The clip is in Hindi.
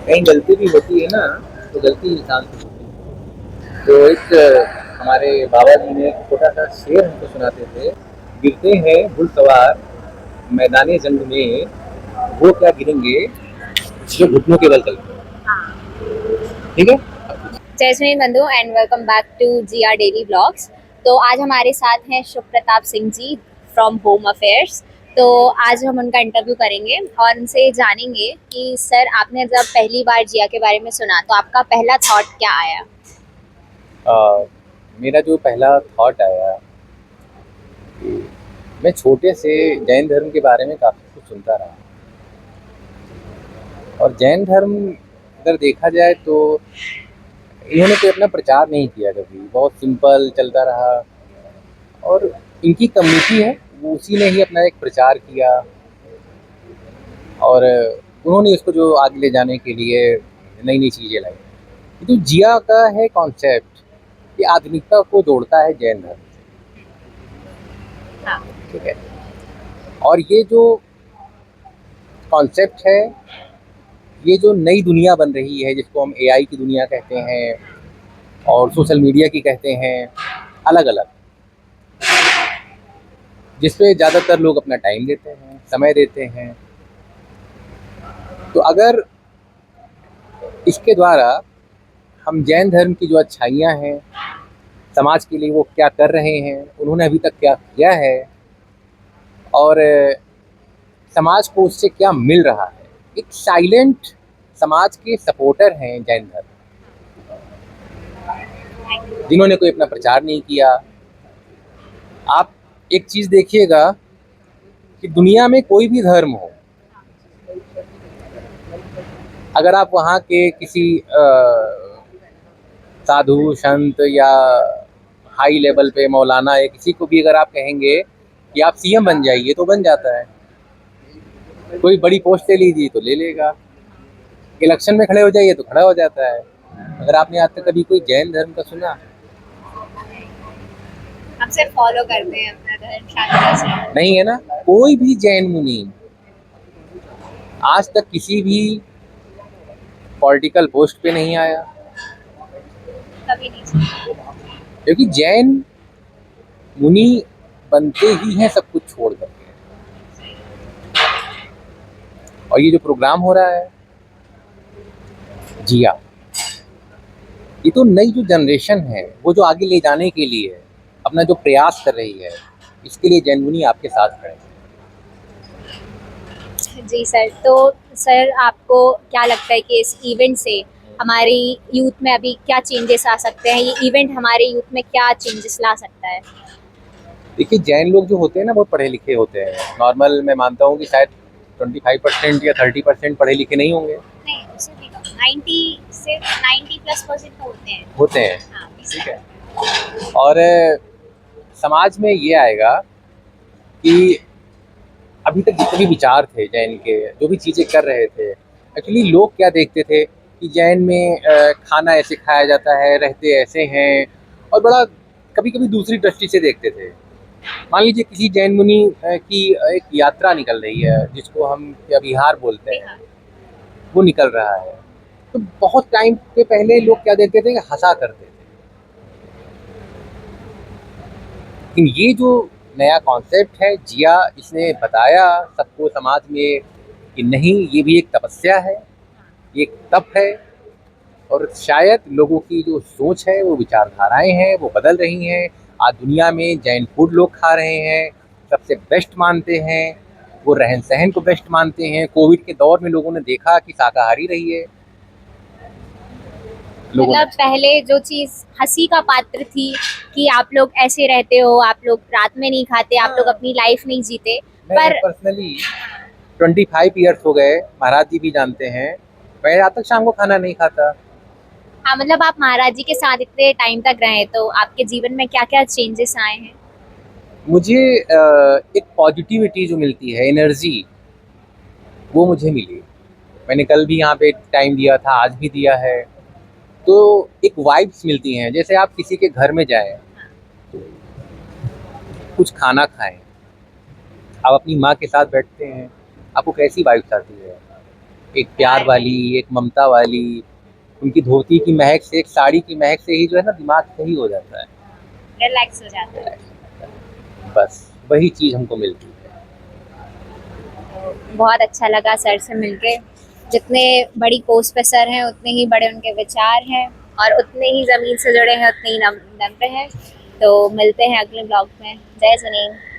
कहीं गलती भी होती है ना, तो गलती इंसान से होती है। तो एक हमारे बाबा जी ने एक छोटा सा शेर हमको सुनाते थे। गिरते हैं घुड़सवार मैदानी जंग में, वो क्या गिरेंगे जो घुटनों के बल चलते हैं। ठीक है। जय सुनील बंधु and welcome back to G R daily blogs. तो आज हमारे साथ हैं Shubh Pratap Singh ji from home affairs. तो आज हम उनका इंटरव्यू करेंगे और उनसे जानेंगे कि सर आपने जब पहली बार जिया के बारे में सुना तो आपका पहला थॉट क्या आया। मेरा जो पहला थॉट आया कि मैं छोटे से जैन धर्म के बारे में काफ़ी कुछ सुनता रहा। और जैन धर्म अगर देखा जाए तो इन्होंने कोई अपना प्रचार नहीं किया कभी, बहुत सिंपल चलता रहा। और इनकी कम्युनिटी है, वो उसी ने ही अपना एक प्रचार किया। और उन्होंने इसको जो आगे ले जाने के लिए नई नई चीज़ें लाई। ये जो जिया का है कॉन्सेप्ट, ये आधुनिकता को जोड़ता है जैन धर्म से। हाँ। ठीक है। और ये जो कॉन्सेप्ट है, ये जो नई दुनिया बन रही है जिसको हम एआई की दुनिया कहते हैं और सोशल मीडिया की कहते हैं, अलग अलग, जिसपे ज़्यादातर लोग अपना टाइम देते हैं, समय देते हैं। तो अगर इसके द्वारा हम जैन धर्म की जो अच्छाइयाँ हैं, समाज के लिए वो क्या कर रहे हैं, उन्होंने अभी तक क्या किया है, और समाज को उससे क्या मिल रहा है। एक साइलेंट समाज के सपोर्टर हैं जैन धर्म, जिन्होंने कोई अपना प्रचार नहीं किया। आप एक चीज़ देखिएगा कि दुनिया में कोई भी धर्म हो, अगर आप वहाँ के किसी साधु संत या हाई लेवल पे मौलाना या किसी को भी अगर आप कहेंगे कि आप सीएम बन जाइए तो बन जाता है। कोई बड़ी पोस्ट ले लीजिए तो ले लेगा। इलेक्शन में खड़े हो जाइए तो खड़ा हो जाता है। अगर आपने आज तक कभी कोई जैन धर्म का सुना? हम सिर्फ फॉलो करते हैं अपना धर्म शांति से। नहीं है ना। कोई भी जैन मुनि आज तक किसी भी पॉलिटिकल पोस्ट पे नहीं आया, कभी नहीं सुना। क्योंकि जैन मुनि बनते ही हैं सब कुछ छोड़ करके। और ये जो प्रोग्राम हो रहा है जिया, ये तो नई जो जनरेशन है वो जो आगे ले जाने के लिए अपना जो प्रयास कर रही है, इसके लिए जैन मुनि आपके साथ खड़े हैं। जी सर। तो सर आपको क्या लगता है कि इस इवेंट से हमारी यूथ में अभी क्या चेंजेस आ सकते हैं, ये इवेंट हमारे यूथ में क्या चेंजेस ला सकता है। देखिए, जैन लोग जो होते हैं ना बहुत पढ़े लिखे होते हैं। नॉर्मल मैं मानता हूँ कि शायद 25% या 30% पढ़े लिखे नहीं होंगे। नहीं, उससे भी कम 90 से 90+% तो होते हैं। होते हैं। हाँ, ठीक है। और समाज में ये आएगा कि अभी तक जितने भी विचार थे जैन के, जो भी चीज़ें कर रहे थे, एक्चुअली लोग क्या देखते थे कि जैन में खाना ऐसे खाया जाता है, रहते ऐसे हैं, और बड़ा कभी कभी दूसरी दृष्टि से देखते थे। मान लीजिए किसी जैन मुनि की एक यात्रा निकल रही है, जिसको हम क्या विहार बोलते हैं, बिहार। वो निकल रहा है, तो बहुत टाइम के पहले लोग क्या देखते थे कि हंसा करते थे। लेकिन ये जो नया कॉन्सेप्ट है जिया, इसने बताया सबको समाज में कि नहीं, ये भी एक तपस्या है, ये एक तप है। और शायद लोगों की जो सोच है, वो विचारधाराएं हैं, वो बदल रही हैं। आज दुनिया में जैन फूड लोग खा रहे हैं, सबसे बेस्ट मानते हैं, वो रहन सहन को बेस्ट मानते हैं। कोविड के दौर में लोगों ने देखा कि शाकाहारी रही है लोगों ने। मतलब पहले जो चीज हंसी का पात्र थी कि आप लोग ऐसे रहते हो, आप लोग रात में नहीं खाते, आप लोग अपनी लाइफ नहीं जीते। मैं पर पर्सनली 25 ईयर्स हो गए, महाराज जी भी जानते हैं, मैं रात तक शाम को खाना नहीं खाता। हाँ, मतलब आप महाराज जी के साथ इतने टाइम तक रहे तो आपके जीवन में क्या क्या चेंजेस आए हैं। मुझे एक पॉजिटिविटी जो मिलती है, एनर्जी, वो मुझे मिली। मैंने कल भी यहाँ पे टाइम दिया था, आज भी दिया है। तो एक वाइब्स मिलती हैं, जैसे आप किसी के घर में जाएं, कुछ खाना खाएं, आप अपनी माँ के साथ बैठते हैं, आपको कैसी वाइब्स आती है। एक प्यार वाली, एक ममता वाली, उनकी धोती की महक से, एक साड़ी की महक से ही जो है ना दिमाग सही हो जाता है। रिलैक्स हो जाता है। बस वही चीज़ हमको मिलती है। तो बहुत अच्छा लगा सर से मिलके। जितने बड़ी पोस्ट पे सर हैं उतने ही बड़े उनके विचार हैं और उतने ही ज़मीन से जुड़े हैं, उतने ही नम्र हैं। तो मिलते हैं अगले ब्लॉग में। जय सुनील।